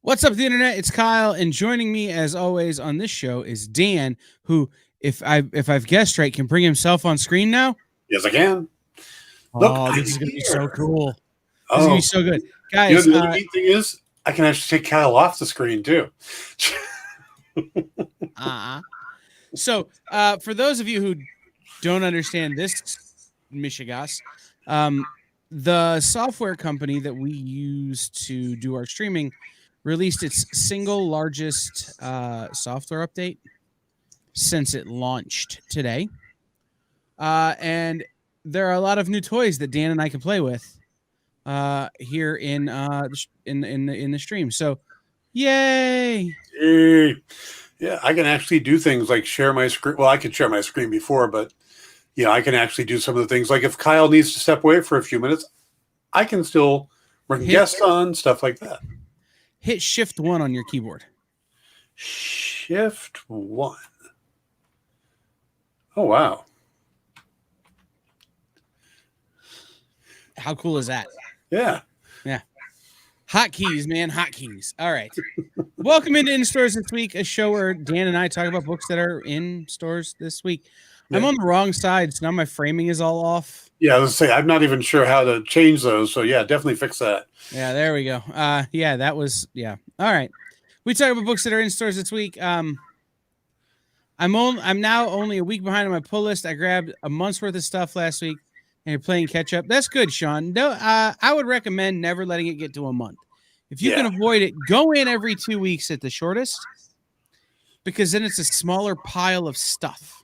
What's up, the internet? It's Kyle, and joining me as always on this show is Dan, who, if I've guessed right, can bring himself on screen now. Yes, I can. Look, Oh, this I'm is gonna be here. so cool. This is gonna be so good, You know, guys. the other neat thing is I can actually take Kyle off the screen too. So, for those of you who don't understand this, Michigas, the software company that we use to do our streaming released its single largest software update since it launched today. And there are a lot of new toys that Dan and I can play with here in the stream. So, yay! Hey. Yeah, I can actually do things like share my screen. Well, I could share my screen before, but I can actually do some of the things. Like if Kyle needs to step away for a few minutes, I can still bring guests on, stuff like that. Hit Shift 1 on your keyboard. Shift 1. Oh, wow. How cool is that? Yeah. Yeah. Hotkeys, man. Hotkeys. All right. Welcome into In Stores This Week, a show where Dan and I talk about books that are in stores this week. Yeah. I'm on the wrong side, so now my framing is all off. Yeah, I was going to say, I'm not even sure how to change those. So, yeah, definitely fix that. Yeah, there we go. Yeah, that was, yeah. All right. We talk about books that are in stores this week. I'm now only a week behind on my pull list. I grabbed a month's worth of stuff last week, and you're playing catch up. That's good, Sean. No, I would recommend never letting it get to a month. If you can avoid it, go in every 2 weeks at the shortest, because then it's a smaller pile of stuff.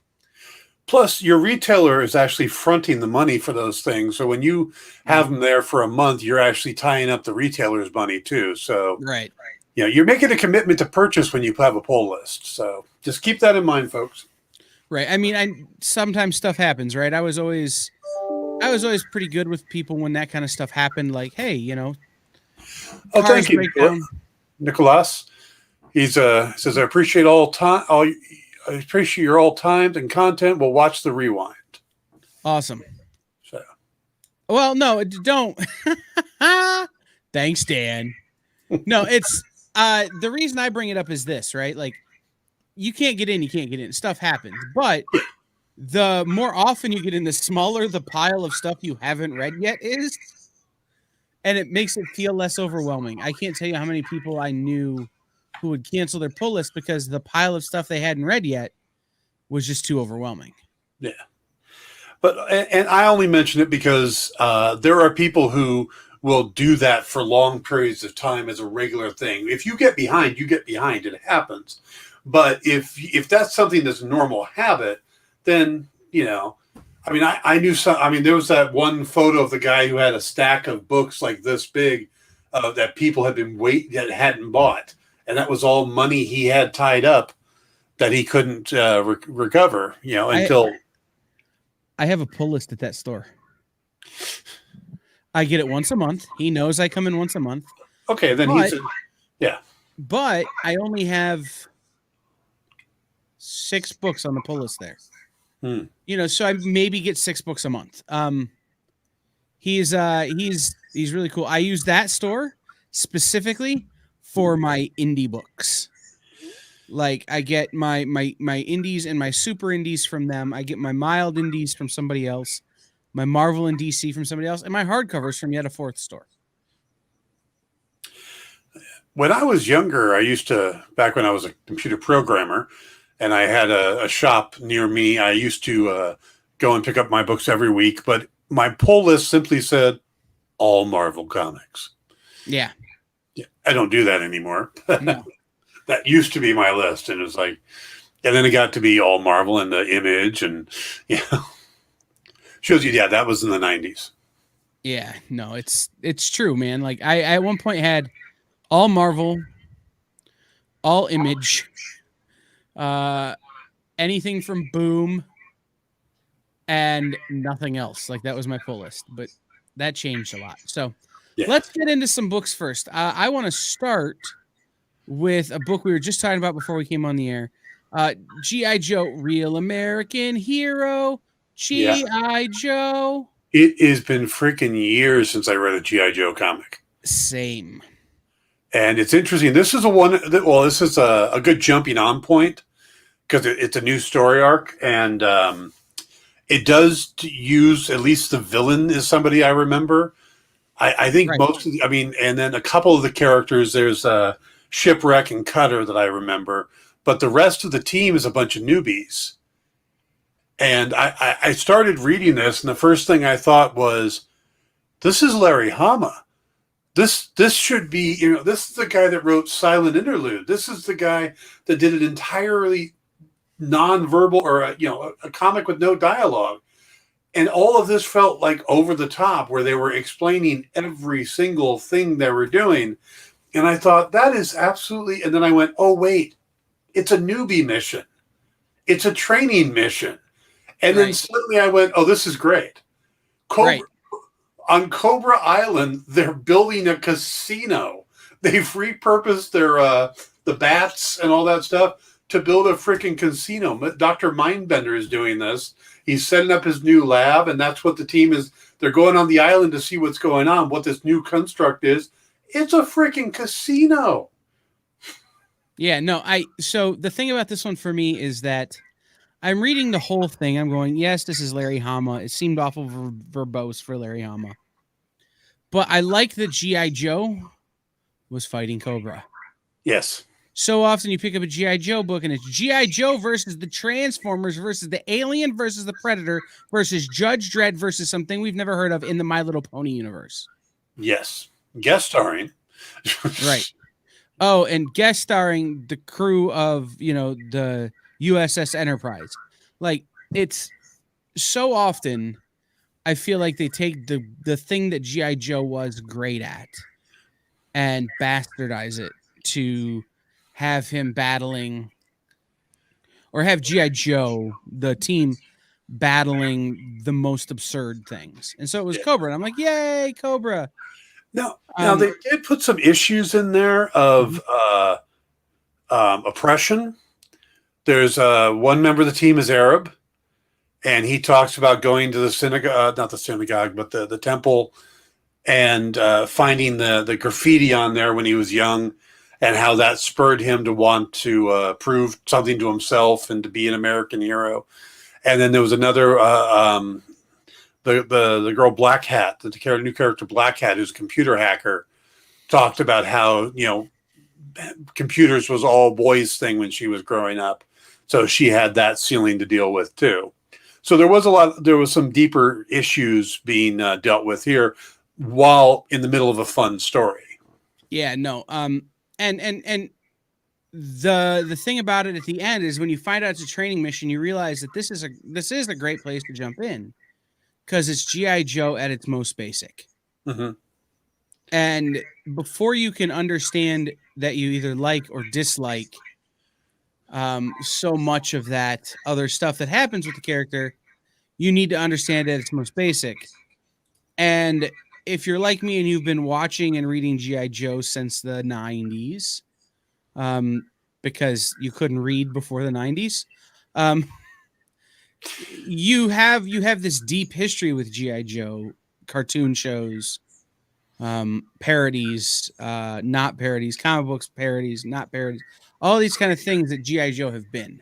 Plus, your retailer is actually fronting the money for those things. So when you have them there for a month, you're actually tying up the retailer's money too. So right. You're making a commitment to purchase when you have a pull list. So just keep that in mind, folks. Right. I mean, sometimes stuff happens, right? I was always pretty good with people when that kind of stuff happened. Like, hey, Oh, thank you, Nicholas. He says, I appreciate I appreciate your all timed and content. We'll watch the rewind. Awesome. So, well, no, don't. Thanks, Dan. No, it's the reason I bring it up is this, right? Like, you can't get in. Stuff happens, but the more often you get in, the smaller the pile of stuff you haven't read yet is. And it makes it feel less overwhelming. I can't tell you how many people I knew who would cancel their pull list because the pile of stuff they hadn't read yet was just too overwhelming. Yeah. And I only mention it because there are people who will do that for long periods of time as a regular thing. If you get behind, you get behind. It happens. But if that's something that's a normal habit, then, I knew some. There was that one photo of the guy who had a stack of books like this big that people had been that hadn't bought, and that was all money he had tied up that he couldn't recover. Until I have a pull list at that store. I get it once a month. He knows I come in once a month. Okay, then yeah. But I only have 6 books on the pull list there. So I maybe get 6 books a month. He's really cool. I use that store specifically for my indie books. Like I get my indies and my super indies from them. I get my mild indies from somebody else, my Marvel and DC from somebody else, and my hardcovers from yet a fourth store. When I was younger, back when I was a computer programmer, and I had a shop near me, I used to go and pick up my books every week, but my pull list simply said all Marvel comics. Yeah. I don't do that anymore. No. That used to be my list, and it was like, and then it got to be all Marvel and the Image, and shows you, that was in the 90s. Yeah, no, it's true, man. Like I at one point had all Marvel, all Image, anything from Boom, and nothing else. Like that was my pull list, but that changed a lot. So let's get into some books first. I want to start with a book we were just talking about before we came on the air. G.I. Joe, Real American Hero. G.I. Joe. It has been freaking years since I read a G.I. Joe comic. Same. And it's interesting. This is a one that, well, this is a good jumping on point because it's a new story arc, and it does use, at least the villain is somebody I remember. I think Right. most of the, I mean, and then a couple of the characters, there's Shipwreck and Cutter that I remember, but the rest of the team is a bunch of newbies. And I started reading this, and the first thing I thought was, this is Larry Hama. This should be, this is the guy that wrote Silent Interlude. This is the guy that did an entirely nonverbal, or a comic with no dialogue. And all of this felt like over the top, where they were explaining every single thing they were doing. And I thought, that is absolutely, and then I went, oh wait, it's a newbie mission. It's a training mission. And then suddenly I went, oh, this is great. On Cobra Island, they're building a casino. They've repurposed their the bats and all that stuff to build a freaking casino. Dr. Mindbender is doing this. He's setting up his new lab, and that's what the team is. They're going on the island to see what's going on, what this new construct is. It's a freaking casino. Yeah, no, so the thing about this one for me is that I'm reading the whole thing. I'm going, yes, this is Larry Hama. It seemed awful verbose for Larry Hama. But I like that G.I. Joe was fighting Cobra. Yes. So often you pick up a G.I. Joe book and it's G.I. Joe versus the Transformers versus the Alien versus the Predator versus Judge Dredd versus something we've never heard of in the My Little Pony universe. Yes. Guest starring. Right. Oh, and guest starring the crew of, the USS Enterprise. Like, it's so often I feel like they take the thing that G.I. Joe was great at and bastardize it to have him battling, or have G.I. Joe, the team, battling the most absurd things. And so it was Cobra. And I'm like, yay, Cobra. Now they did put some issues in there of oppression. There's one member of the team is Arab, and he talks about going to the synagogue, not the synagogue, but the temple, and finding the graffiti on there when he was young, and how that spurred him to want to prove something to himself and to be an American hero. And then there was another, the girl Black Hat, the new character Black Hat, who's a computer hacker, talked about how, computers was all boys thing when she was growing up. So she had that ceiling to deal with too. So there was some deeper issues being dealt with here while in the middle of a fun story. Yeah, no. And the thing about it at the end is when you find out it's a training mission, you realize that this is a great place to jump in because it's G.I. Joe at its most basic. Mm-hmm. And before you can understand that you either like or dislike so much of that other stuff that happens with the character, you need to understand at its most basic. And if you're like me and you've been watching and reading G.I. Joe since the 90s, because you couldn't read before the 90s, you have this deep history with G.I. Joe cartoon shows, parodies, not parodies, comic books parodies, not parodies, all these kind of things that G.I. Joe have been.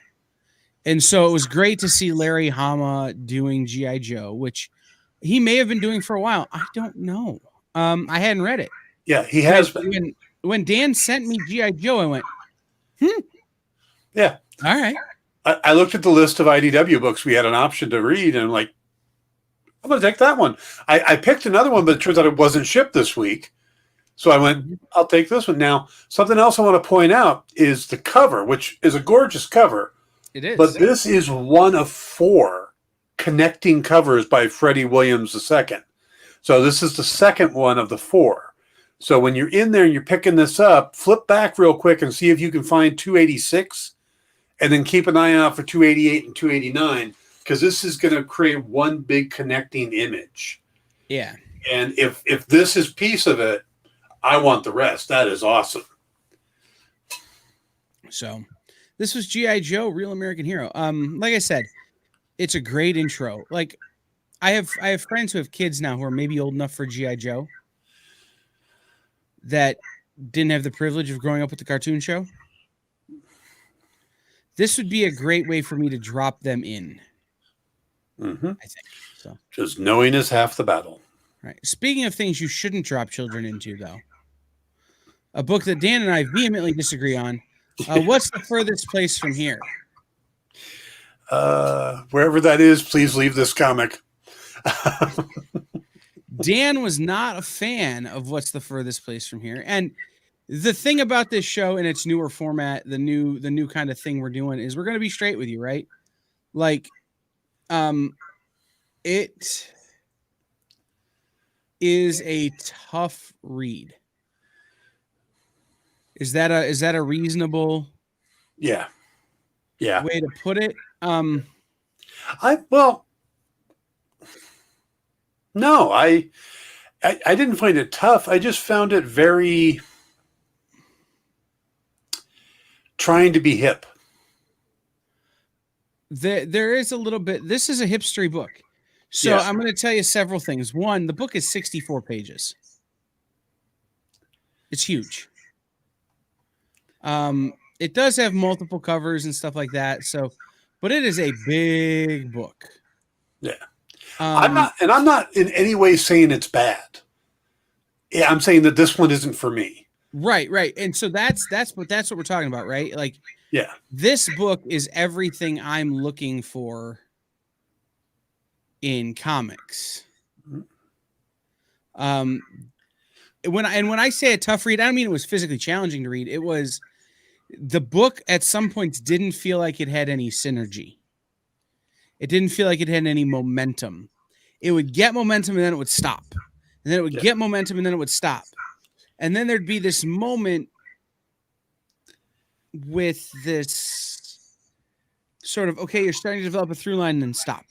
And so it was great to see Larry Hama doing G.I. Joe, which he may have been doing for a while. I don't know. I hadn't read it. Yeah, he has been. When Dan sent me G.I. Joe, I went, Yeah. All right. I looked at the list of IDW books we had an option to read, and I'm like, I'm going to take that one. I picked another one, but it turns out it wasn't shipped this week. So I went, I'll take this one. Now, something else I want to point out is the cover, which is a gorgeous cover. It is. But this is one of 4 connecting covers by Freddie Williams II. So this is the second one of the 4. So when you're in there and you're picking this up, flip back real quick and see if you can find 286, and then keep an eye out for 288 and 289, because this is going to create one big connecting image. Yeah. And if this is piece of it, I want the rest. That is awesome. So this was G.I. Joe, Real American Hero. Like I said, it's a great intro. Like I have friends who have kids now who are maybe old enough for G.I. Joe that didn't have the privilege of growing up with the cartoon show, this would be a great way for me to drop them in. Mm-hmm. I think so. Just knowing is half the battle. Right. Speaking of things you shouldn't drop children into, though, a book that Dan and I vehemently disagree on. What's the furthest place from here? Wherever that is, please leave this comic. Dan was not a fan of What's the Furthest Place from Here. And the thing about this show and its newer format, the new kind of thing we're doing is we're going to be straight with you, right? Like, it is a tough read. Is that a reasonable Yeah. way to put it? No, I didn't find it tough. I just found it very trying to be hip. There is a little bit. This is a hipstery book. So yeah. I'm going to tell you several things. One, the book is 64 pages. It's huge. It does have multiple covers and stuff like that. So, but it is a big book. Yeah. I'm not in any way saying it's bad. Yeah, I'm saying that this one isn't for me. Right. And so that's what we're talking about, right? Like, yeah, this book is everything I'm looking for in comics. When I say a tough read, I don't mean it was physically challenging to read. It was the book at some points didn't feel like it had any synergy. It didn't feel like it had any momentum. It would get momentum and then it would stop. And then it would get momentum and then it would stop. And then there'd be this moment with this sort of, okay, you're starting to develop a through line and then stop.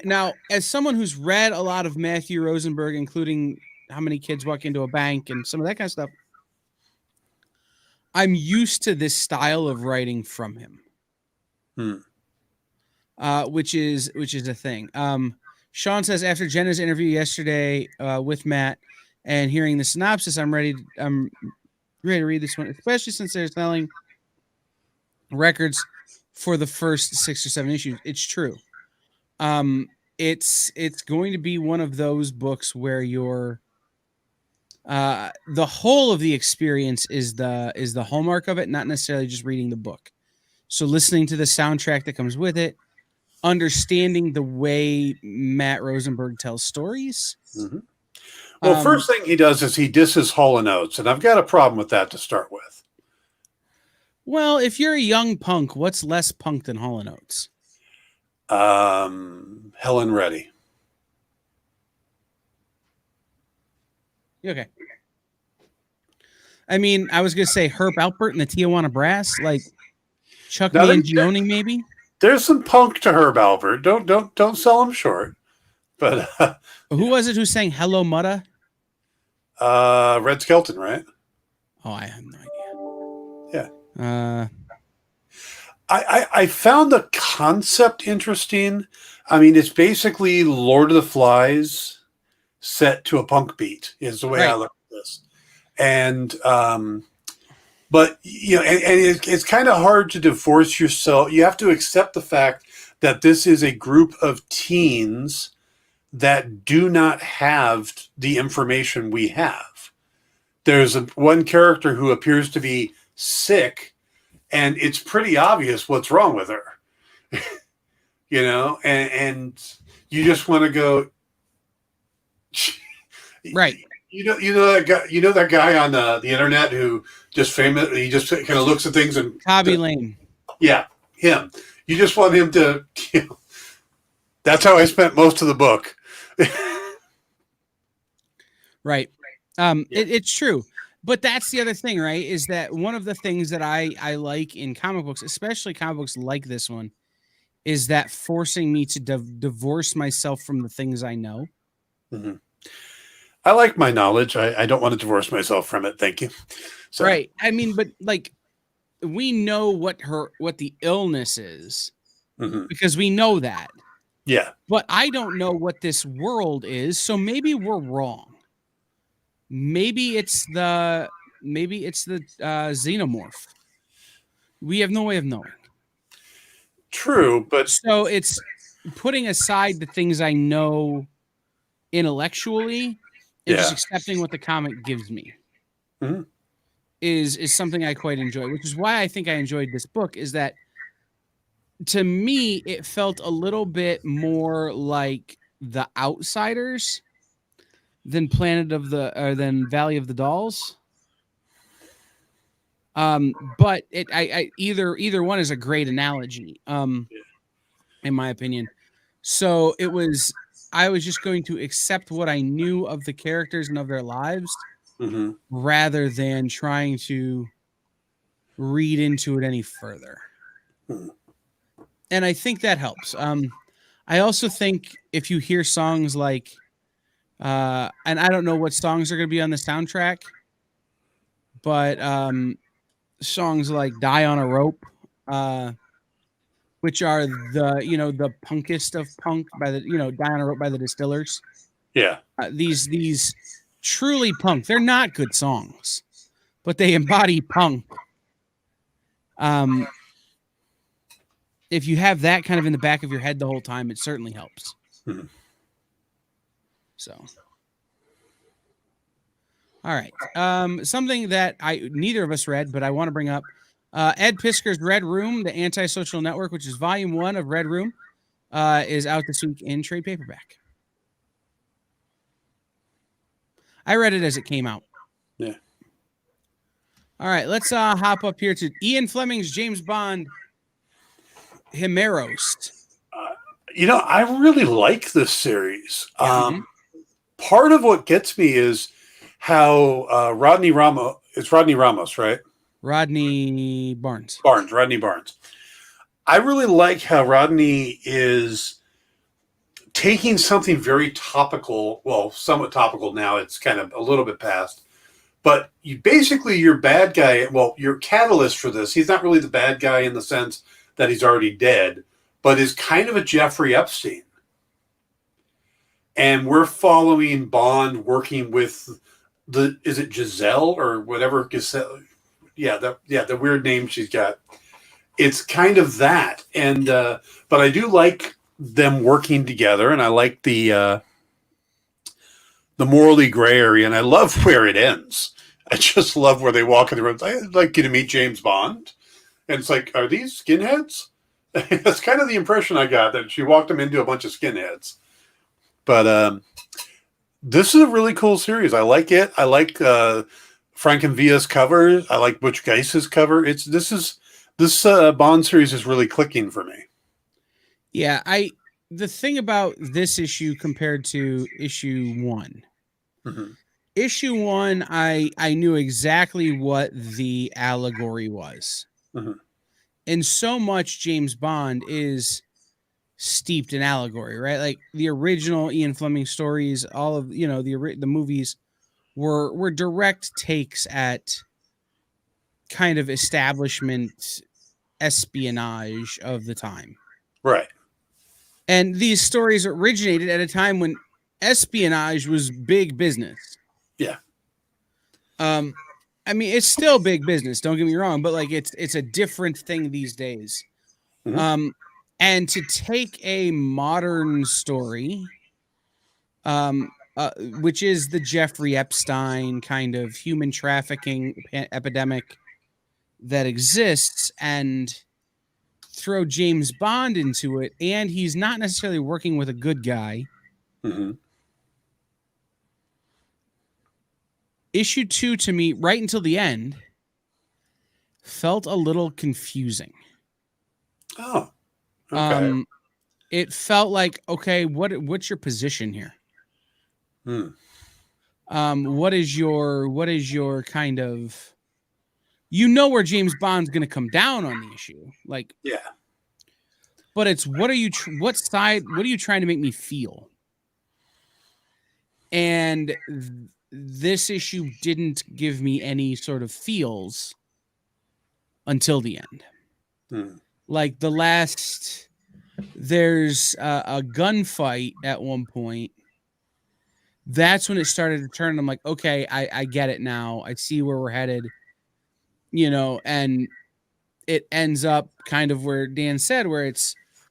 Now, as someone who's read a lot of Matthew Rosenberg, including How Many Kids Walk Into a Bank and some of that kind of stuff, I'm used to this style of writing from him. Which is a thing. Sean says, after Jenna's interview yesterday with Matt and hearing the synopsis, I'm ready to read this one, especially since they're selling records for the first 6 or 7 issues. It's true. It's going to be one of those books where you're the whole of the experience is the hallmark of it, not necessarily just reading the book. So listening to the soundtrack that comes with it, understanding the way Matt Rosenberg tells stories. Mm-hmm. Well, first thing he does is he disses Hall & Oates, and I've got a problem with that to start with. Well, if you're a young punk, what's less punk than Hall & Oates? Helen Reddy. Okay. I mean, I was going to say Herb Alpert and the Tijuana Brass, like Chuck Mangione, maybe. There's some punk to Herb Alpert. Don't sell him short. But who was it who sang "Hello Mutta"? Red Skelton, right? Oh, I have no idea. Yeah. I found the concept interesting. I mean, it's basically Lord of the Flies set to a punk beat is the way I look at this. And but you know, and it's kind of hard to divorce yourself. You have to accept the fact that this is a group of teens that do not have the information we have. There's one character who appears to be sick, and it's pretty obvious what's wrong with her. You know, and you just want to go, right. You know that guy on the internet who just famously, he just kind of looks at things and Hobby Lane. Yeah, him. You just want him to. You know, that's how I spent most of the book. Right. It's true. But that's the other thing, right? Is that one of the things that I like in comic books, especially comic books like this one, is that forcing me to divorce myself from the things I know. Mm-hmm. I like my knowledge. I don't want to divorce myself from it. Thank you. So. Right. I mean, but like, we know what the illness is because we know that. Yeah. But I don't know what this world is. So maybe we're wrong. Maybe it's the xenomorph. We have no way of knowing. True, but So it's putting aside the things I know intellectually and just yeah. accepting what the comic gives me Mhm. is something I quite enjoy, which is why I think I enjoyed this book. Is that to me it felt a little bit more like The Outsiders than than Valley of the Dolls. But either one is a great analogy, in my opinion. So I was just going to accept what I knew of the characters and of their lives Hmm. rather than trying to read into it any further. Hmm. And I think that helps. I also think if you hear songs like, and I don't know what songs are going to be on the soundtrack, but songs like "Die on a Rope," uh, which are the punkest of punk by the "Die on a Rope" by the Distillers. Yeah. These truly punk. They're not good songs, but they embody punk. Um, if you have that kind of in the back of your head the whole time, it certainly helps. Hmm. So, all right. Something that neither of us read, but I want to bring up. Ed Pisker's Red Room, the Antisocial Network, which is volume 1 of Red Room, is out this week in trade paperback. I read it as it came out. Yeah. All right, let's hop up here to Ian Fleming's James Bond Himeros. I really like this series. Yeah. Part of what gets me is how Rodney Ramos. It's Rodney Ramos, right? Rodney Barnes. Rodney Barnes. I really like how Rodney is taking something very topical, well, somewhat topical now. It's kind of a little bit past, but your bad guy. Well, your catalyst for this. He's not really the bad guy in the sense that he's already dead, but is kind of a Jeffrey Epstein. And we're following Bond working with is it Giselle or whatever Giselle? Yeah, the weird name she's got. It's kind of that, and but I do like them working together, and I like the morally gray area, and I love where it ends. I just love where they walk in the room. I'd like you to meet James Bond, and it's like, are these skinheads? That's kind of the impression I got, that she walked them into a bunch of skinheads. But this is a really cool series. I like it. I like Frankenvilla's cover. I like Butch Geiss's cover. This Bond series is really clicking for me. Yeah, the thing about this issue compared to issue 1. Mm-hmm. Issue 1, I knew exactly what the allegory was. Mm-hmm. And so much James Bond is steeped in allegory, right? Like the original Ian Fleming stories, all of the movies were direct takes at kind of establishment espionage of the time. Right. And these stories originated at a time when espionage was big business. Yeah. I mean, it's still big business, don't get me wrong, but like it's a different thing these days. Mm-hmm. And to take a modern story, which is the Jeffrey Epstein kind of human trafficking epidemic that exists, and throw James Bond into it, and he's not necessarily working with a good guy. Mm-hmm. Issue 2 to me, right until the end, felt a little confusing. Oh, okay. It felt like, okay, what's your position here? Hmm. What is your kind of, where James Bond's going to come down on the issue, like, Yeah. but it's what are you trying to make me feel? And this issue didn't give me any sort of feels until the end. Hmm. Like there's a gunfight at one point that's when it started to turn. I'm like, okay, I get it now. I see where we're headed, and it ends up kind of where Dan said, where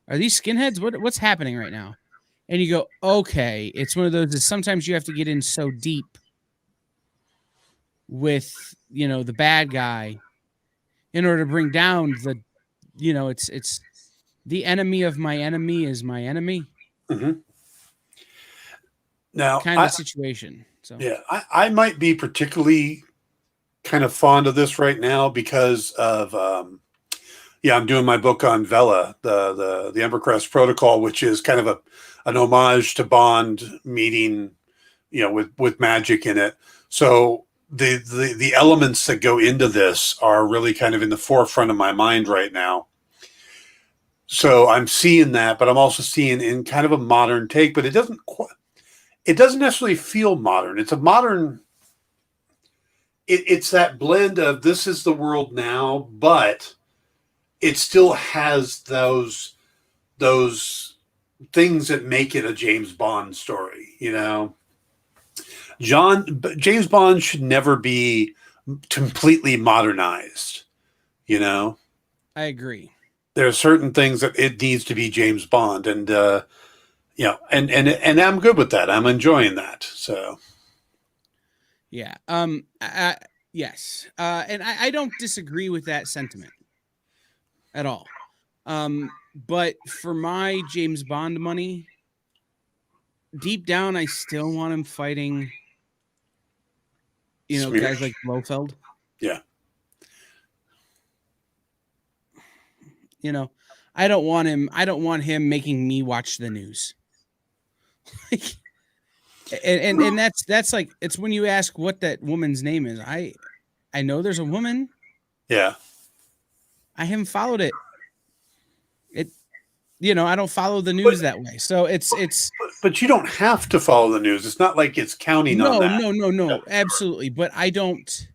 are these skinheads? What's happening right now? And you go, okay, it's one of those that sometimes you have to get in so deep with, the bad guy in order to bring down it's the enemy of my enemy is my enemy Mm-hmm. Now, kind of situation. So yeah, I might be particularly kind of fond of this right now because of I'm doing my book on Vela, the Ember Crest Protocol, which is kind of an homage to Bond meeting, with magic in it. So the elements that go into this are really kind of in the forefront of my mind right now. So I'm seeing that, but I'm also seeing in kind of a modern take, but it doesn't necessarily feel modern. It's a modern. It's that blend of this is the world now, but it still has those things that make it a James Bond story. James Bond should never be completely modernized. I agree. There are certain things that it needs to be James Bond, and and I'm good with that. I'm enjoying that. So Yeah. Yes. And I don't disagree with that sentiment at all. But for my James Bond money, deep down, I still want him fighting, Smears. guys like Blofeld. Yeah. I don't want him making me watch the news. and that's like, it's when you ask what that woman's name is. I know there's a woman. Yeah. I haven't followed it. I don't follow the news that way. So but you don't have to follow the news. It's not like it's counting on that. No, absolutely. But I don't.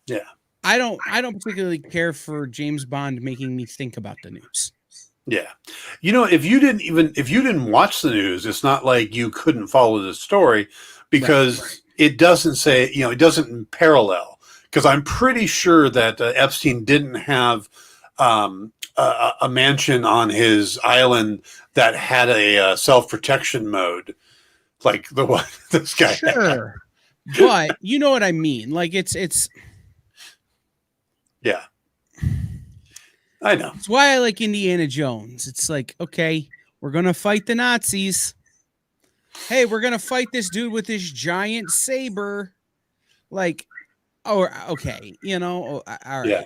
Yeah. I don't particularly care for James Bond making me think about the news. Yeah. If you didn't watch the news, it's not like you couldn't follow the story because it doesn't say, it doesn't parallel. Because I'm pretty sure that Epstein didn't have a mansion on his island that had a self-protection mode like the one this guy had. But you know what I mean? Like it's yeah. I know. It's why I like Indiana Jones. It's like, okay, we're going to fight the Nazis. Hey, we're going to fight this dude with this giant saber. Like, okay, all right. Yeah.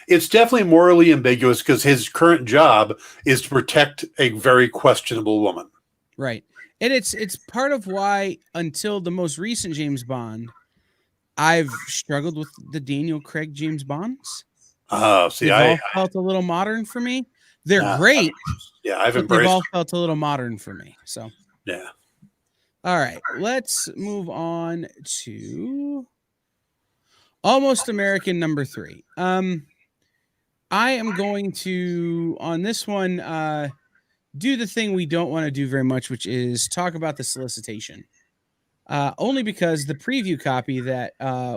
It's definitely morally ambiguous because his current job is to protect a very questionable woman. Right. And it's part of why until the most recent James Bond, I've struggled with the Daniel Craig James Bonds. They've all felt a little modern for me. They're great. I've embraced. They've all felt a little modern for me. So yeah. All right, let's move on to Almost American number 3. I am going to on this one do the thing we don't want to do very much, which is talk about the solicitation. Only because the preview copy that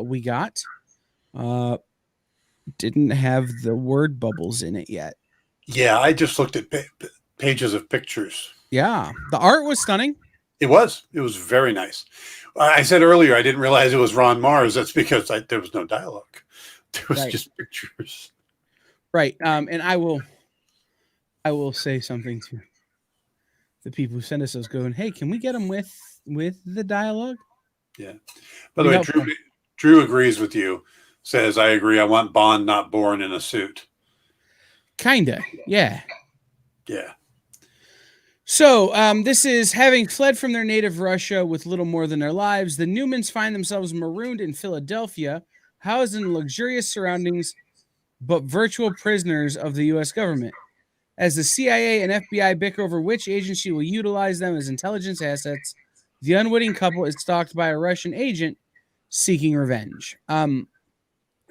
we got didn't have the word bubbles in it yet. Yeah, I just looked at pages of pictures. Yeah, the art was stunning. It was very nice. I said earlier I didn't realize it was Ron Mars. That's because there was no dialogue. There was just pictures. Right. And I will say something to the people who send us those going, hey, can we get them with the dialogue? Yeah. By the way, Drew agrees with you. Says, I agree. I want Bond not born in a suit. Kinda. Yeah. Yeah. So this is having fled from their native Russia with little more than their lives. The Newmans find themselves marooned in Philadelphia, housed in luxurious surroundings, but virtual prisoners of the U.S. government. As the CIA and FBI bicker over which agency will utilize them as intelligence assets, the unwitting couple is stalked by a Russian agent seeking revenge.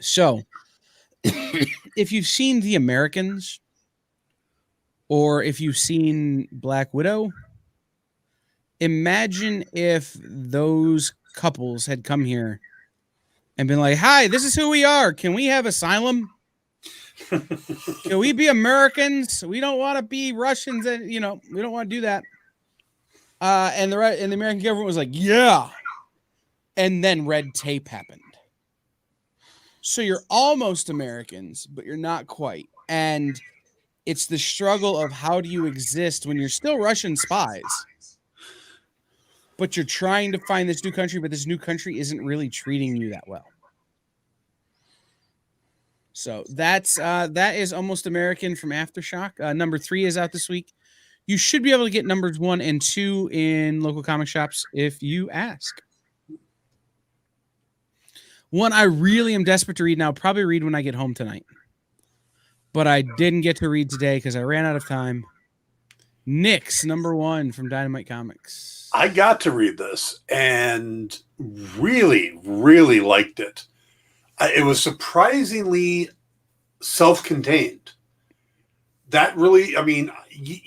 So, if you've seen The Americans, or if you've seen Black Widow, imagine if those couples had come here and been like, "Hi, this is who we are. Can we have asylum? Can we be Americans? We don't want to be Russians, and we don't want to do that." And the American government was like, "Yeah," and then red tape happened. So you're almost Americans, but you're not quite, and it's the struggle of how do you exist when you're still Russian spies, but you're trying to find this new country, but this new country isn't really treating you that well. So that is Almost American from Aftershock. Number 3 is out this week. You should be able to get numbers 1 and 2 in local comic shops if you ask. One I really am desperate to read now. Probably read when I get home tonight. But I didn't get to read today because I ran out of time. Nick's number 1 from Dynamite Comics. I got to read this and really, really liked it. It was surprisingly self-contained. That really, I mean,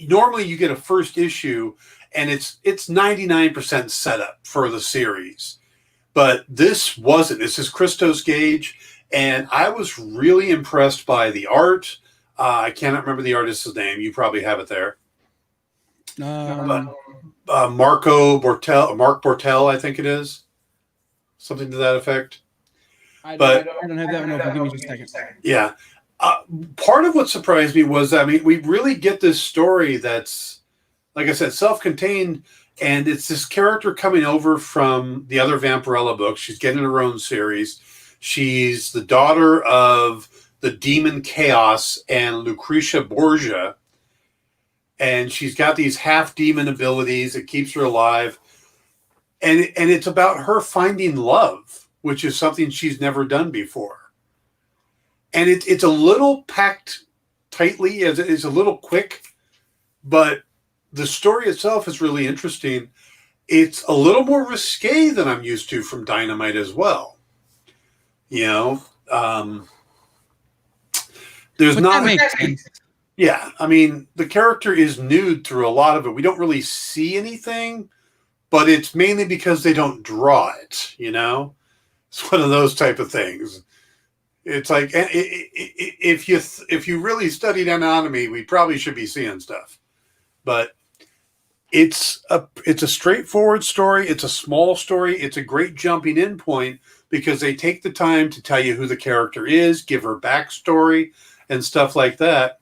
normally you get a first issue and it's 99% setup for the series. But this wasn't. This is Christos Gage, and I was really impressed by the art. I cannot remember the artist's name. You probably have it there. Mark Bortel, I think it is. Something to that effect. I don't have that one open. Give me just a second. Yeah. Part of what surprised me was, I mean, we really get this story that's, like I said, self-contained, and it's this character coming over from the other Vampirella books. She's getting her own series. She's the daughter of the demon Chaos and Lucretia Borgia, and she's got these half-demon abilities that keeps her alive, and it's about her finding love, which is something she's never done before. And it's a little packed tightly, as it is a little quick, but the story itself is really interesting. It's a little more risque than I'm used to from Dynamite as well. There's but not. That makes sense. Yeah, I mean, the character is nude through a lot of it. We don't really see anything, but it's mainly because they don't draw it. It's one of those type of things. It's like if you really studied anatomy, we probably should be seeing stuff. But it's a straightforward story. It's a small story. It's a great jumping in point because they take the time to tell you who the character is, give her backstory and stuff like that.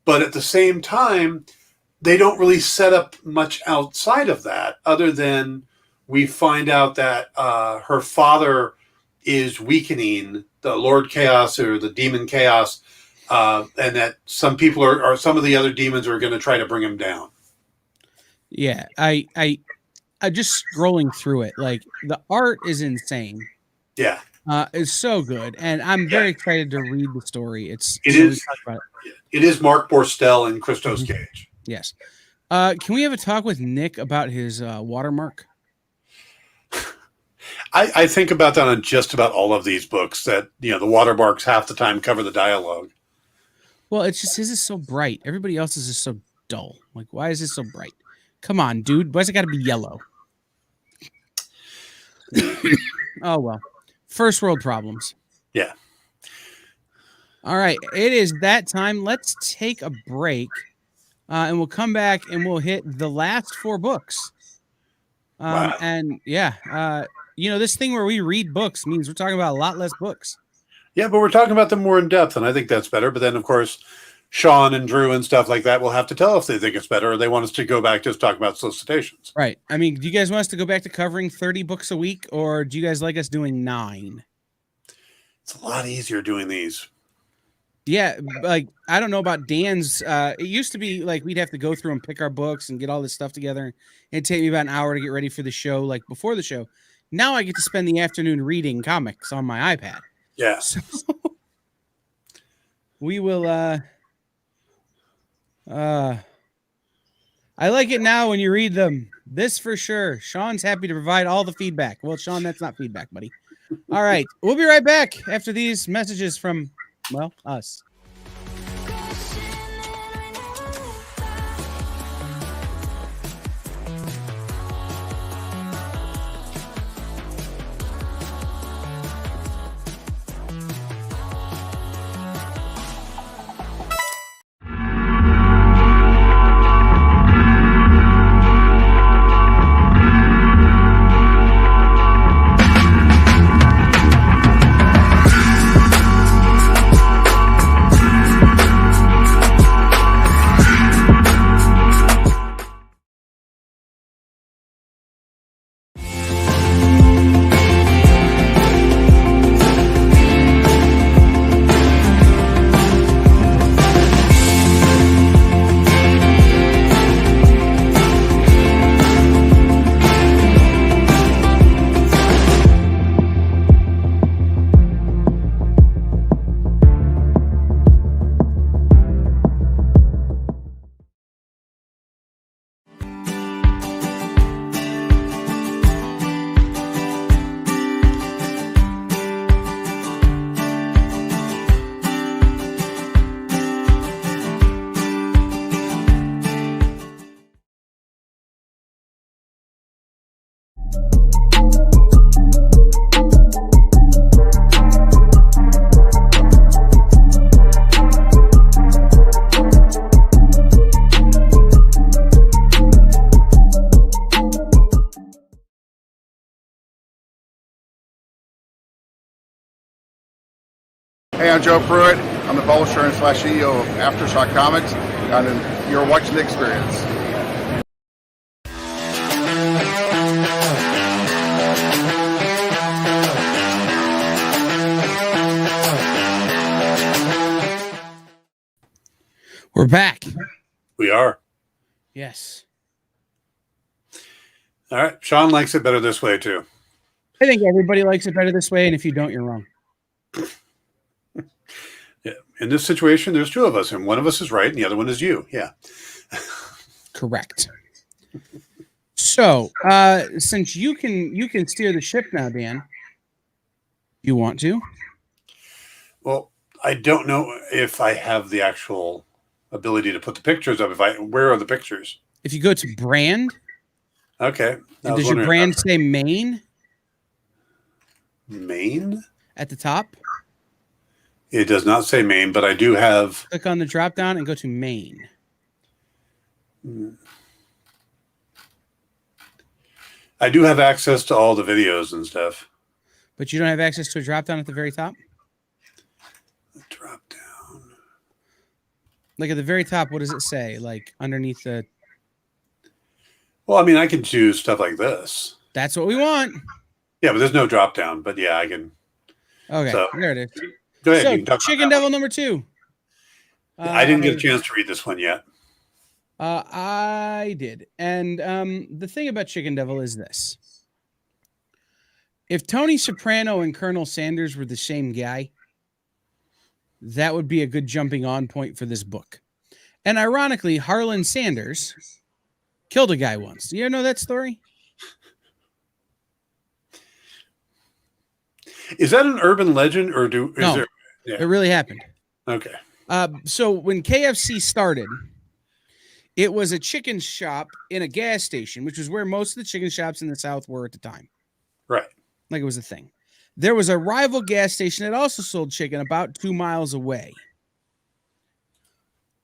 But at the same time, they don't really set up much outside of that other than we find out that her father is weakening, the Lord Chaos or the Demon Chaos, and that some people or some of the other demons are going to try to bring him down. Yeah, I just scrolling through it. Like, the art is insane. Yeah. It's so good, and I'm very excited to read the story. It is Mark Borstel and Christos Gage. Yes. Can we have a talk with Nick about his watermark? I think about that on just about all of these books, that the watermarks half the time cover the dialogue. Well, it's just his is so bright. Everybody else's is so dull. Like, why is this so bright? Come on, dude. Why's it got to be yellow? Oh, well. First world problems. Yeah. All right. It is that time. Let's take a break, and we'll come back and we'll hit the last 4 books. Wow. And yeah, this thing where we read books means we're talking about a lot less books. Yeah, but we're talking about them more in depth, and I think that's better. But then, of course, Sean and Drew and stuff like that will have to tell if they think it's better or they want us to go back to just talk about solicitations. Right. I mean, do you guys want us to go back to covering 30 books a week, or do you guys like us doing 9? It's a lot easier doing these. Yeah, like, I don't know about Dan's. It used to be like we'd have to go through and pick our books and get all this stuff together. It'd take me about an hour to get ready for the show, like before the show. Now I get to spend the afternoon reading comics on my iPad. Yeah. So we will I like it now when you read them. This for sure. Sean's happy to provide all the feedback. Well, Sean, that's not feedback, buddy. All right. We'll be right back after these messages from, well, us. Hey, I'm Joe Pruitt. I'm the publisher and /CEO of Aftershock Comics, and you're watching The Experience. We're back. We are. Yes. All right. Sean likes it better this way, too. I think everybody likes it better this way, and if you don't, you're wrong. Yeah. In this situation, there's two of us, and one of us is right, and the other one is you. Yeah. Correct. So, since you can steer the ship now, Dan, you want to? Well, I don't know if I have the actual ability to put the pictures up. Where are the pictures? If you go to brand, okay. and does your brand say Maine? Maine? At the top? It does not say Maine, but I do have... Click on the drop down and go to Maine. I do have access to all the videos and stuff. But you don't have access to a drop down at the very top? Drop down. Like at the very top, what does it say? Like underneath the... Well, I mean, I can choose stuff like this. That's what we want. Yeah, but there's no drop down. But yeah, I can. Okay, so, there it is. Go ahead. So, Chicken Devil number 2. I didn't get a chance to read this one yet. I did. And the thing about Chicken Devil is this. If Tony Soprano and Colonel Sanders were the same guy, that would be a good jumping on point for this book. And ironically, Harlan Sanders killed a guy once. Do you ever know that story? Is that an urban legend or No, it really happened. Okay. So when KFC started, it was a chicken shop in a gas station, which was where most of the chicken shops in the South were at the time. Right. Like it was a thing. There was a rival gas station that also sold chicken about 2 miles away.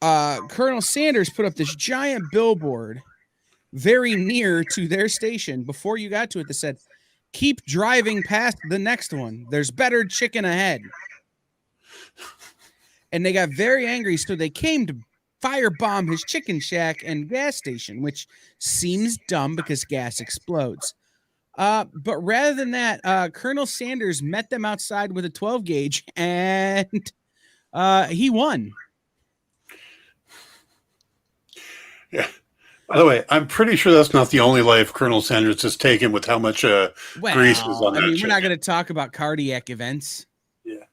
Colonel Sanders put up this giant billboard very near to their station before you got to it that said, "Keep driving past the next one. There's better chicken ahead." And they got very angry, so they came to firebomb his chicken shack and gas station, which seems dumb because gas explodes. But rather than that, Colonel Sanders met them outside with a 12 gauge and he won. Yeah. By the way, I'm pretty sure that's not the only life Colonel Sanders has taken with how much grease is on that. I mean, we're not going to talk about cardiac events. Yeah,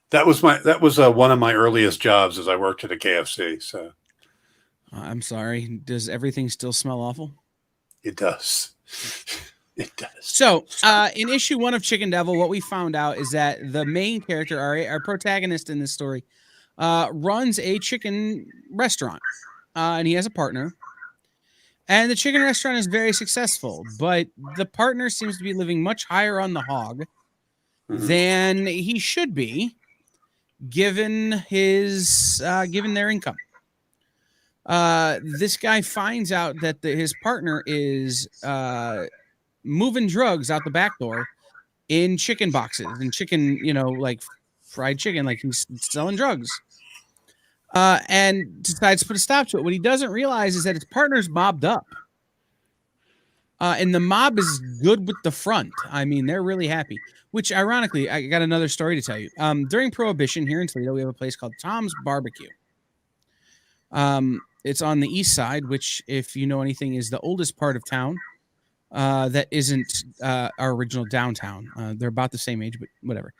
that was one of my earliest jobs as I worked at a KFC. So, I'm sorry. Does everything still smell awful? It does. It does. So, in issue 1 of Chicken Devil, what we found out is that the main character, our protagonist in this story, runs a chicken restaurant, and he has a partner. And the chicken restaurant is very successful, but the partner seems to be living much higher on the hog than he should be, given their income. This guy finds out that his partner is moving drugs out the back door in chicken boxes and chicken, like fried chicken, like he's selling drugs. And decides to put a stop to it. What he doesn't realize is that his partner's mobbed up. And the mob is good with the front. I mean, they're really happy. Which, ironically, I got another story to tell you. During Prohibition here in Toledo, we have a place called Tom's Barbecue. It's on the east side, which, if you know anything, is the oldest part of town that isn't our original downtown. They're about the same age, but whatever.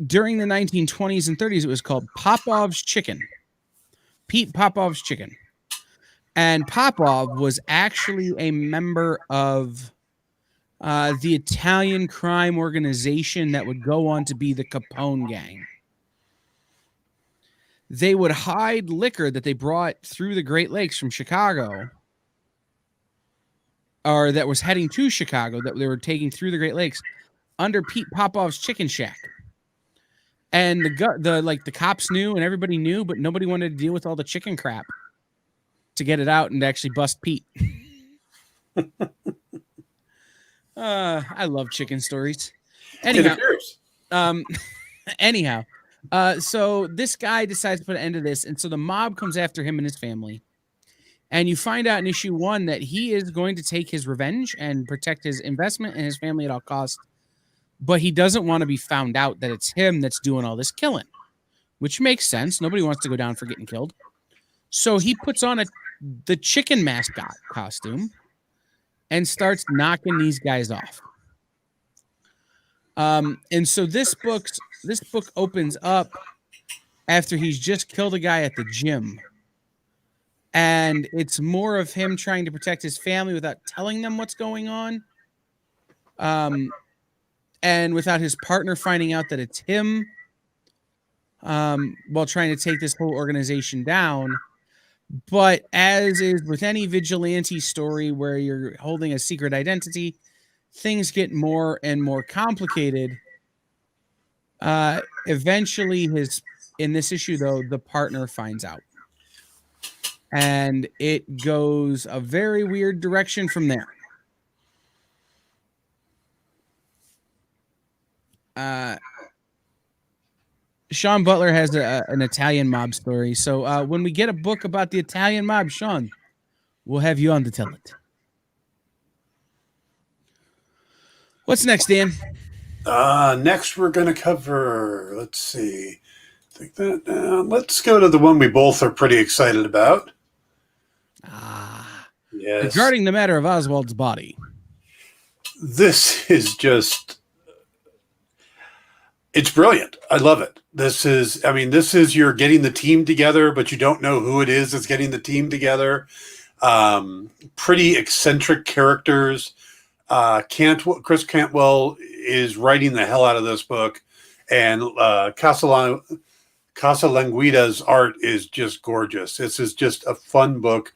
During the 1920s and 30s, it was called Popov's Chicken. Pete Popov's Chicken. And Popov was actually a member of the Italian crime organization that would go on to be the Capone gang. They would hide liquor that they brought through the Great Lakes from Chicago, or that was heading to Chicago, that they were taking through the Great Lakes, under Pete Popov's chicken shack. And the cops knew and everybody knew, but nobody wanted to deal with all the chicken crap to get it out and actually bust Pete. I love chicken stories. Anyhow, Anyhow, so this guy decides to put an end to this, and so the mob comes after him and his family. And you find out in issue 1 that he is going to take his revenge and protect his investment and his family at all costs. But he doesn't want to be found out that it's him that's doing all this killing, which makes sense. Nobody wants to go down for getting killed. So he puts on the chicken mascot costume and starts knocking these guys off. And so this book opens up after he's just killed a guy at the gym. And it's more of him trying to protect his family without telling them what's going on. And without his partner finding out that it's him, while trying to take this whole organization down. But as is with any vigilante story where you're holding a secret identity, things get more and more complicated. Eventually, in this issue, though, the partner finds out. And it goes a very weird direction from there. Sean Butler has an Italian mob story. So when we get a book about the Italian mob, Sean, we'll have you on to tell it. What's next, Dan? Next, we're going to cover, let's see. Take that down. Let's go to the one we both are pretty excited about. Yes. Regarding the matter of Oswald's body. This is just, it's brilliant. I love it. This is you're getting the team together, but you don't know who it is that's getting the team together. Pretty eccentric characters. Chris Cantwell is writing the hell out of this book, and Casalanguida's art is just gorgeous. This is just a fun book.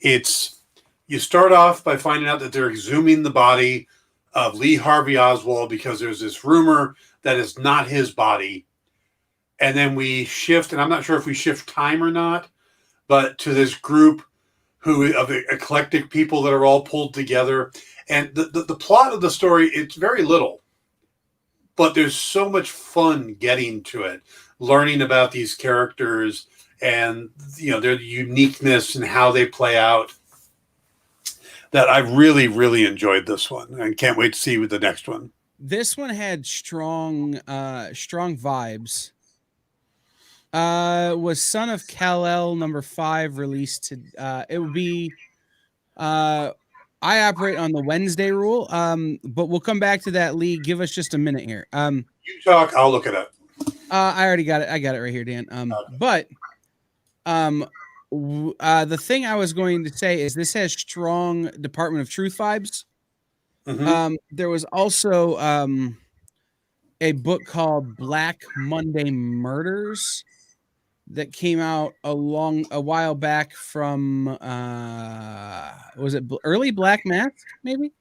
You start off by finding out that they're exhuming the body of Lee Harvey Oswald because there's this rumor that it's not his body. And then we shift, and I'm not sure if we shift time or not, but to this group of eclectic people that are all pulled together. And the plot of the story, it's very little, but there's so much fun getting to it, learning about these characters and their uniqueness and how they play out, that I really, really enjoyed this one and can't wait to see with the next one. This one had strong vibes. Was Son of Kal-El #5 released to it would be I operate on the Wednesday rule, but we'll come back to that, Lee. Give us just a minute here. You talk, I'll look it up. I already got it. I got it right here, Dan. Okay. The thing I was going to say is this has strong Department of Truth vibes. Mm-hmm. There was also a book called Black Monday Murders that came out a while back from was it early Black Mask, maybe?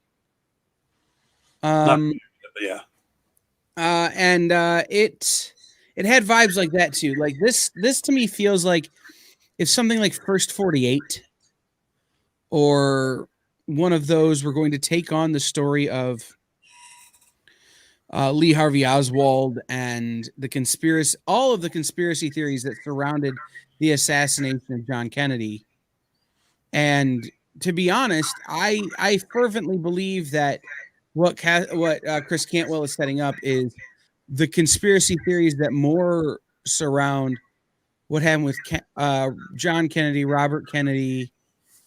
Yeah. And it had vibes like that too. Like this to me feels like if something like First 48 or one of those were going to take on the story of Lee Harvey Oswald and all of the conspiracy theories that surrounded the assassination of John Kennedy. And to be honest, I fervently believe that what Chris Cantwell is setting up is the conspiracy theories that more surround what happened with John Kennedy, Robert Kennedy,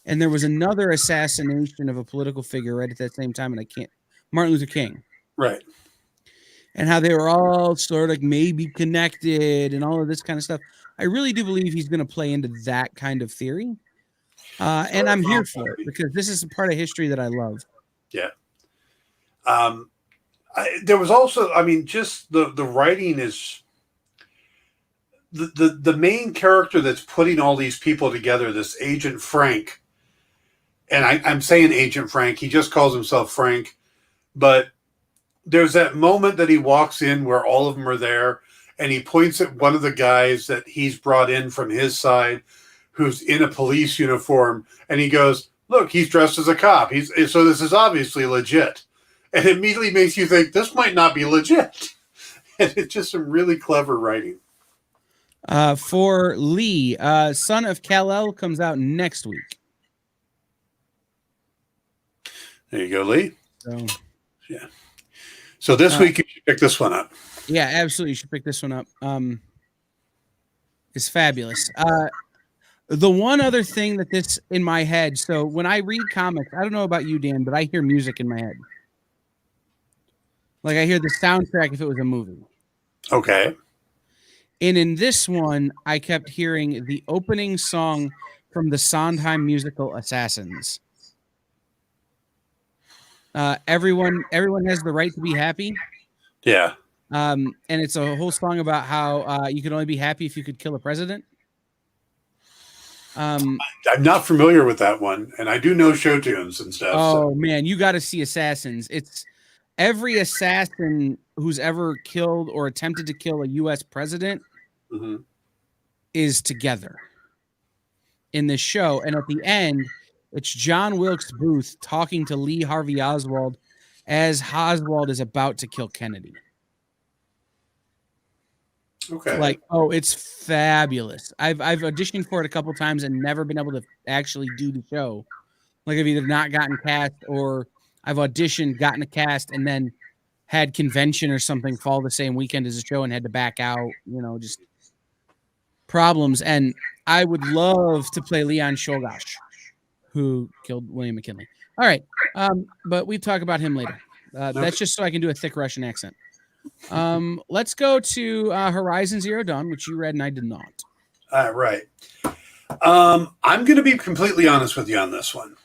and there was another assassination of a political figure right at that same time, and Martin Luther King. Right. And how they were all sort of maybe connected and all of this kind of stuff. I really do believe he's going to play into that kind of theory. And I'm here for it because this is a part of history that I love. Yeah. There was also, just the writing is the main character that's putting all these people together, this Agent Frank. And I'm saying Agent Frank, he just calls himself Frank, but there's that moment that he walks in where all of them are there and he points at one of the guys that he's brought in from his side who's in a police uniform. And he goes, look, he's dressed as a cop. So this is obviously legit. And it immediately makes you think this might not be legit. it's just some really clever writing. For Lee, Son of Kal-El comes out next week. There you go, Lee. So, yeah. So this week you should pick this one up. Yeah, absolutely. You should pick this one up. It's fabulous. The one other thing that this in my head, so when I read comics, I don't know about you, Dan, but I hear music in my head. Like I hear the soundtrack if it was a movie. Okay. And in this one, I kept hearing the opening song from the Sondheim musical Assassins. Everyone has the right to be happy. Yeah. And it's a whole song about how you can only be happy if you could kill a president. I'm not familiar with that one, and I do know show tunes and stuff. Oh man, you got to see Assassins. It's every assassin who's ever killed or attempted to kill a U.S. president is together in this show, and at the end, it's John Wilkes Booth talking to Lee Harvey Oswald as Oswald is about to kill Kennedy. Okay. Like, oh, it's fabulous. I've auditioned for it a couple times and never been able to actually do the show. Like I've either not gotten cast or I've auditioned, gotten a cast, and then had convention or something fall the same weekend as the show and had to back out, just problems. And I would love to play Leon Czolgosz, who killed William McKinley. All right. But we talk about him later. That's just so I can do a thick Russian accent. Let's go to Horizon Zero Dawn, which you read and I did not. Right. I'm going to be completely honest with you on this one.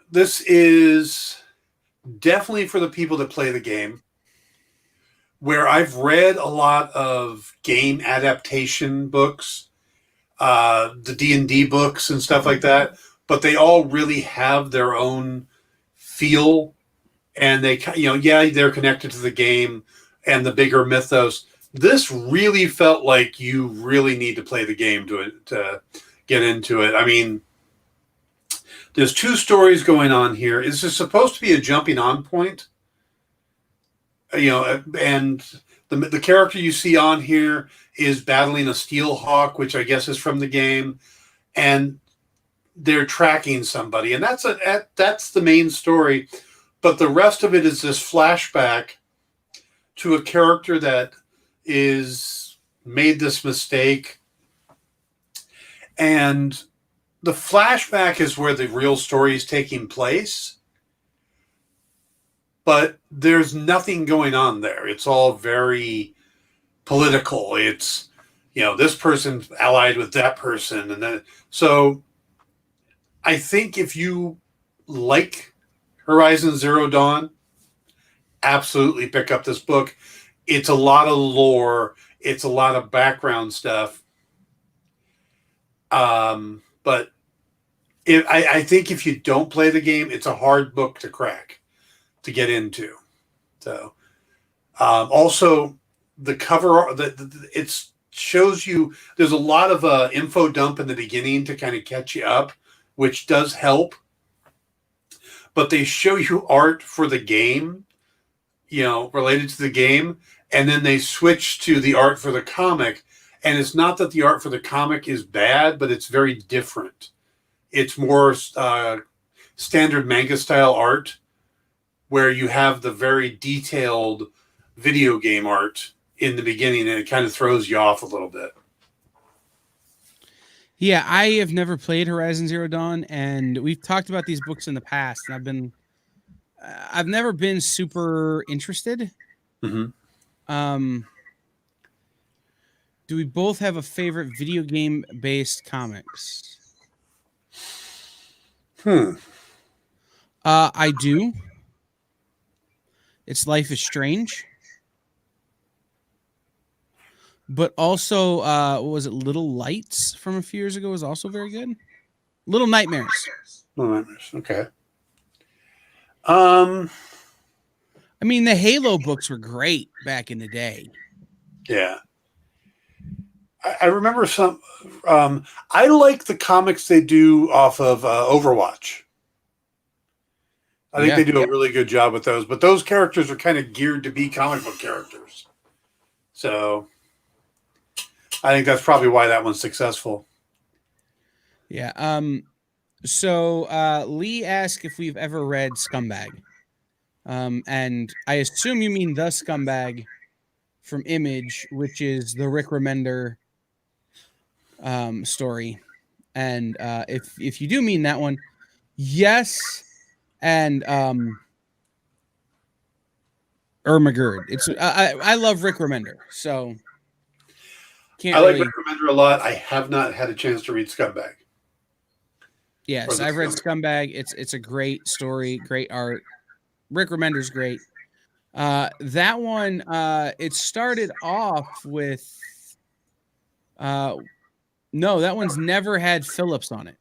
This is definitely for the people that play the game. Where I've read a lot of game adaptation books, the D&D books and stuff like that, but they all really have their own feel. And they, they're connected to the game and the bigger mythos. This really felt like you really need to play the game to get into it. I mean, there's two stories going on here. This is supposed to be a jumping on point. And the character you see on here is battling a steel hawk, which I guess is from the game. And they're tracking somebody. And that's the main story. But the rest of it is this flashback to a character that is made this mistake. And the flashback is where the real story is taking place. But there's nothing going on there. It's all very political. It's, this person's allied with that person. And then, so I think if you like Horizon Zero Dawn, absolutely pick up this book. It's a lot of lore. It's a lot of background stuff. But I think if you don't play the game, it's a hard book to crack, to get into. So, also the cover, it shows you, there's a lot of info dump in the beginning to kind of catch you up, which does help. But they show you art for the game, related to the game, and then they switch to the art for the comic. And it's not that the art for the comic is bad, but it's very different. It's more standard manga style art, where you have the very detailed video game art in the beginning, and it kind of throws you off a little bit. Yeah, I have never played Horizon Zero Dawn, and we've talked about these books in the past, and I've never been super interested. Mm-hmm. Do we both have a favorite video game based comics? I do. It's Life is Strange. But also, what was it? Little Lights from a few years ago was also very good. Little Nightmares. Little Nightmares. Okay. I mean, the Halo books were great back in the day. Yeah. I remember some. I like the comics they do off of Overwatch. I think they do a really good job with those. But those characters are kind of geared to be comic book characters. So I think that's probably why that one's successful. Yeah. So Lee asked if we've ever read Scumbag. And I assume you mean The Scumbag from Image, which is the Rick Remender story. And if you do mean that one, yes. And Ermagerd. It's I love Rick Remender, so I like Rick Remender a lot. I have not had a chance to read Scumbag. Yes, I've read Scumbag. It's a great story, great art. Rick Remender's great. That one, it started off with no, that one's never had Phillips on it.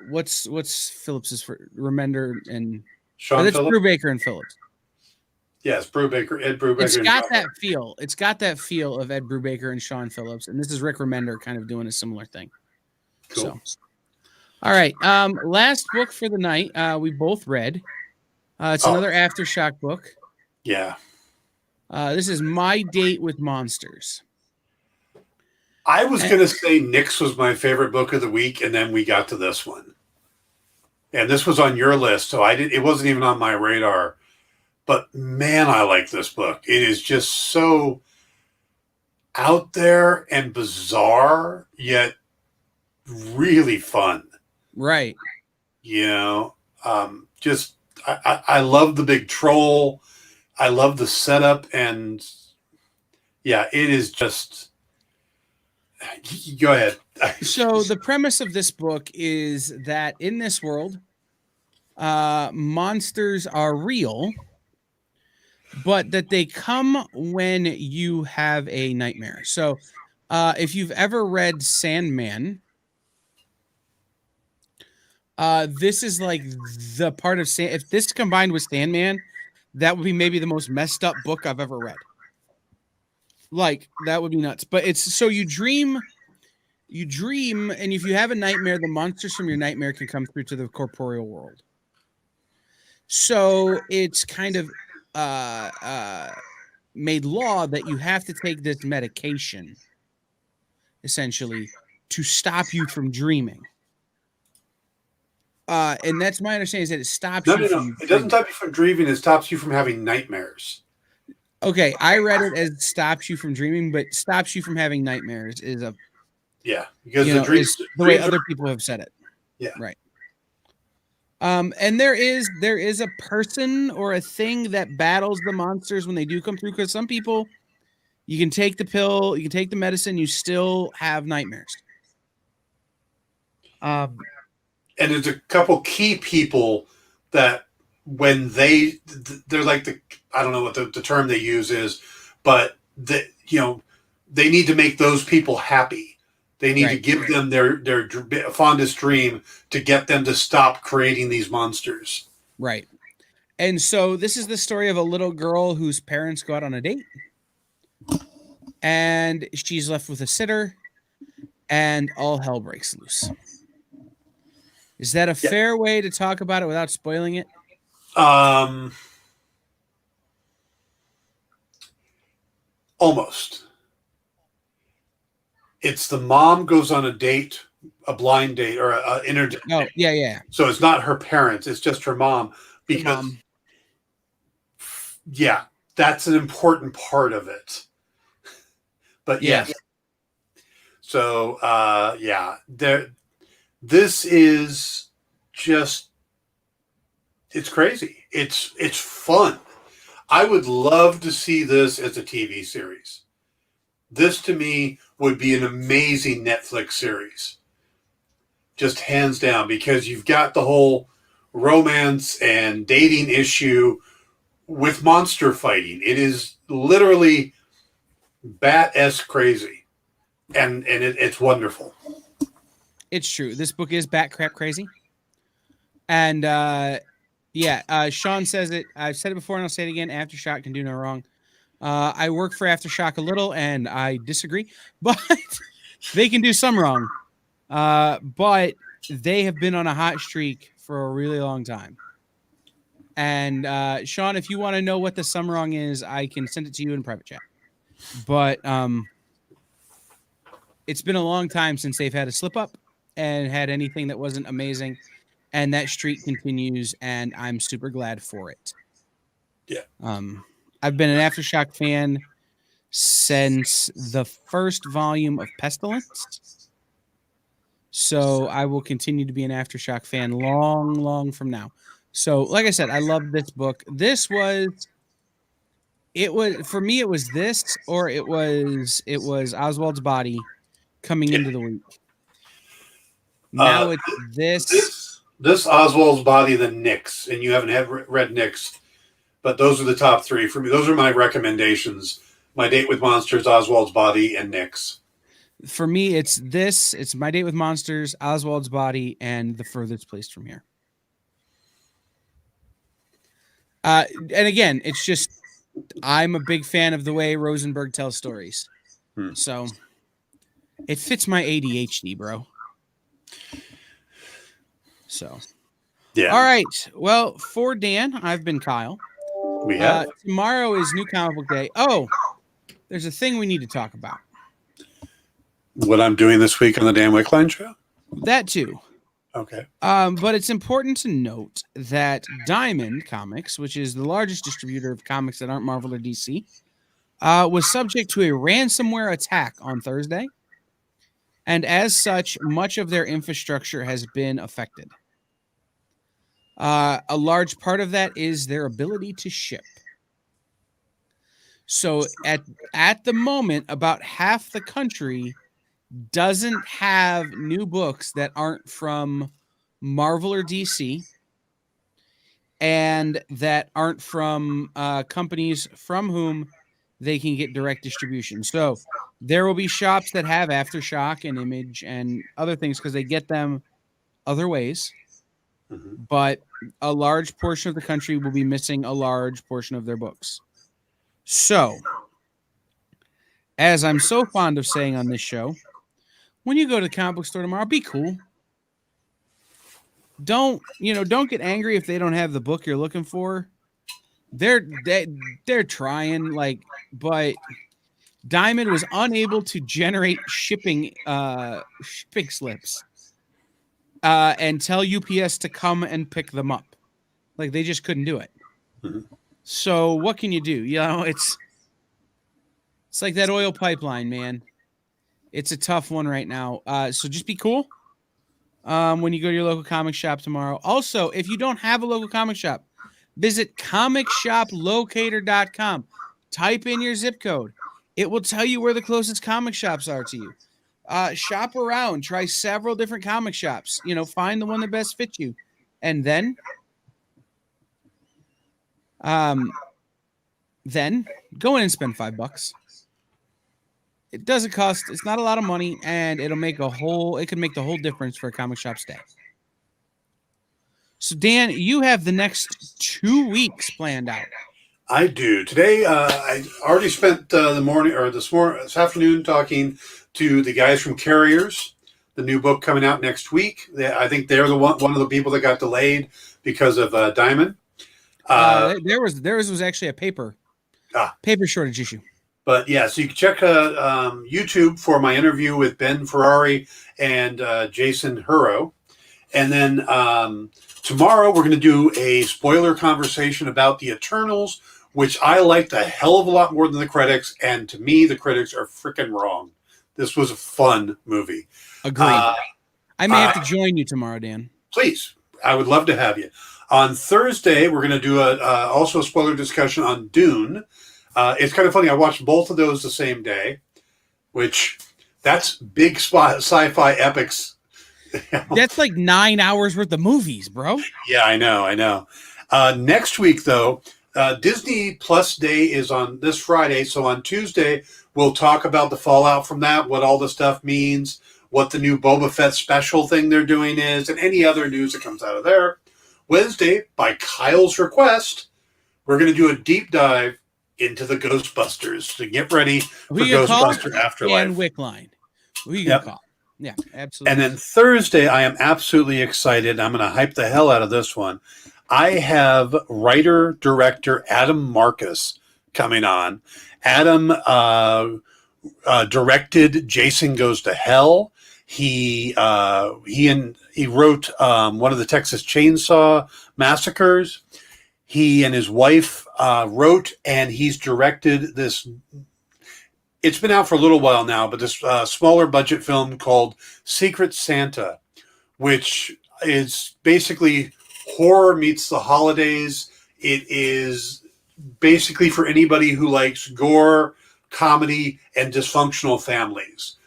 What's Phillips's for Remender and Sean it's Phillips? Brubaker and Phillips. Yes, Ed Brubaker. It's got that feel. It's got that feel of Ed Brubaker and Sean Phillips, and this is Rick Remender kind of doing a similar thing. Cool. So, all right. Last book for the night. We both read. It's another Aftershock book. Yeah. This is My Date with Monsters. I was going to say Nick's was my favorite book of the week, and then we got to this one. And this was on your list, so it wasn't even on my radar. But man, I like this book. It is just so out there and bizarre, yet really fun. Right. You know, I love the big troll. I love the setup, and yeah, it is just. Go ahead. So the premise of this book is that in this world, monsters are real, but that they come when you have a nightmare. So if you've ever read Sandman, this is like the part of if this combined with Sandman, that would be maybe the most messed up book I've ever read. Like, that would be nuts. But it's so you dream, and if you have a nightmare, the monsters from your nightmare can come through to the corporeal world. So it's kind of made law that you have to take this medication, essentially, to stop you from dreaming. And that's my understanding, is that it stops you from... It doesn't stop you from dreaming. It stops you from having nightmares. Okay, I read it as stops you from dreaming, but stops you from having nightmares is a... Yeah, because the way other people have said it. Yeah. Right. And there is a person or a thing that battles the monsters when they do come through, because some people, you can take the pill, you can take the medicine, you still have nightmares. And there's a couple key people that when they're like I don't know what the term they use is, but they need to make those people happy. They need to give them their fondest dream to get them to stop creating these monsters. Right. And so this is the story of a little girl whose parents go out on a date, and she's left with a sitter, and all hell breaks loose. Is that a fair way to talk about it without spoiling it? Almost. It's the mom goes on a date, a blind date, or an inner date. Oh, yeah. So it's not her parents, it's just her mom. Because, that's an important part of it. But yes. So, this is just, it's crazy. It's fun. I would love to see this as a TV series. This, to me, would be an amazing Netflix series. Just hands down, because you've got the whole romance and dating issue with monster fighting. It is literally bat-esque crazy. And it's wonderful. It's true. This book is bat crap crazy. And Sean says it. I've said it before and I'll say it again. Aftershock can do no wrong. I work for Aftershock a little and I disagree, but they can do some wrong. But they have been on a hot streak for a really long time. And Sean, if you want to know what the Summerong is, I can send it to you in private chat. But it's been a long time since they've had a slip up and had anything that wasn't amazing. And that streak continues, and I'm super glad for it. Yeah. I've been an Aftershock fan since the first volume of Pestilence. So I will continue to be an Aftershock fan long from now. So, like I said, I love this book. For me, it was this, or it was Oswald's Body coming into the week. Now it's this Oswald's Body, the Nyx, and you haven't read Nyx, but those are the top three for me. Those are my recommendations. My Date with Monsters, Oswald's Body, and Nyx. For me, it's this. It's My Date with Monsters, Oswald's Body, and The Furthest Place from Here. And again, it's just I'm a big fan of the way Rosenberg tells stories. So it fits my ADHD, bro. So, yeah. All right. Well, for Dan, I've been Kyle. We have. Tomorrow is New Comic Book Day. Oh, there's a thing we need to talk about. What I'm doing this week on the Dan Wickline Show? That too. Okay. But it's important to note that Dynamite Comics, which is the largest distributor of comics that aren't Marvel or DC, was subject to a ransomware attack on Thursday. And as such, much of their infrastructure has been affected. A large part of that is their ability to ship. So at the moment, about half the country doesn't have new books that aren't from Marvel or DC and that aren't from companies from whom they can get direct distribution. So there will be shops that have Aftershock and Image and other things because they get them other ways. Mm-hmm. But a large portion of the country will be missing a large portion of their books. So, as I'm so fond of saying on this show, when you go to the comic book store tomorrow, be cool. Don't get angry if they don't have the book you're looking for. They're trying, but Diamond was unable to generate shipping slips and tell UPS to come and pick them up. They just couldn't do it. Mm-hmm. So what can you do? It's like that oil pipeline, man. It's a tough one right now. So just be cool when you go to your local comic shop tomorrow. Also, if you don't have a local comic shop, visit comicshoplocator.com. Type in your zip code. It will tell you where the closest comic shops are to you. Shop around. Try several different comic shops. Find the one that best fits you. And then go in and spend $5. It doesn't cost. It's not a lot of money, and it can make the whole difference for a comic shop's day. So, Dan, you have the next 2 weeks planned out. I do. Today, I already spent this afternoon talking to the guys from Carriers, the new book coming out next week. I think they're one of the people that got delayed because of Diamond. Theirs was actually a paper shortage issue. But yeah, so you can check YouTube for my interview with Ben Ferrari and Jason Hurrow. And then tomorrow we're going to do a spoiler conversation about the Eternals, which I liked a hell of a lot more than the critics. And to me, the critics are freaking wrong. This was a fun movie. Agreed. I may have to join you tomorrow, Dan. Please. I would love to have you. On Thursday, we're going to do also a spoiler discussion on Dune. It's kind of funny. I watched both of those the same day, which that's big sci-fi epics. That's like 9 hours worth of movies, bro. Yeah, I know. Next week, though, Disney Plus Day is on this Friday. So on Tuesday, we'll talk about the fallout from that, what all the stuff means, what the new Boba Fett special thing they're doing is, and any other news that comes out of there. Wednesday, by Kyle's request, we're going to do a deep dive into the Ghostbusters to get ready for Ghostbuster Afterlife. And Wickline. Who are you going to call? Yeah, absolutely. And then Thursday, I am absolutely excited. I'm going to hype the hell out of this one. I have writer-director Adam Marcus coming on. Adam directed Jason Goes to Hell. He wrote one of the Texas Chainsaw Massacres. He and his wife wrote, and he's directed this. It's been out for a little while now, but this smaller budget film called Secret Santa, which is basically horror meets the holidays. It is basically for anybody who likes gore, comedy, and dysfunctional families.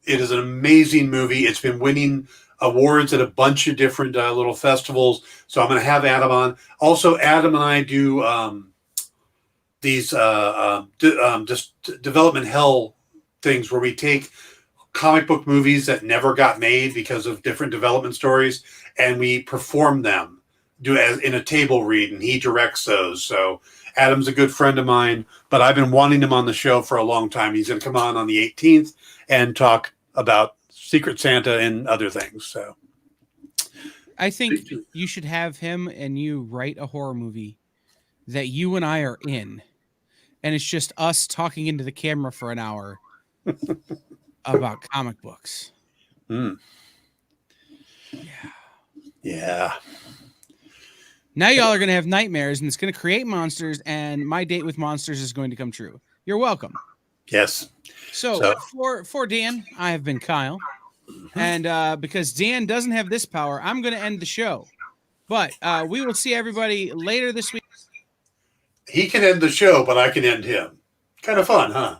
It is an amazing movie. It's been winning awards at a bunch of different little festivals. So I'm going to have Adam on. Also, Adam and I do these just development hell things where we take comic book movies that never got made because of different development stories, and we perform them, do as in a table read, and he directs those. So Adam's a good friend of mine, but I've been wanting him on the show for a long time. He's going to come on the 18th and talk about Secret Santa and other things. So I think you should have him and you write a horror movie that you and I are in, and it's just us talking into the camera for an hour about comic books. Mm. Yeah. Now y'all are going to have nightmares, and it's going to create monsters, and my date with monsters is going to come true. You're welcome. Yes. So for Dan, I have been Kyle. And because Dan doesn't have this power, I'm going to end the show. But we will see everybody later this week. He can end the show, but I can end him. Kind of fun, huh?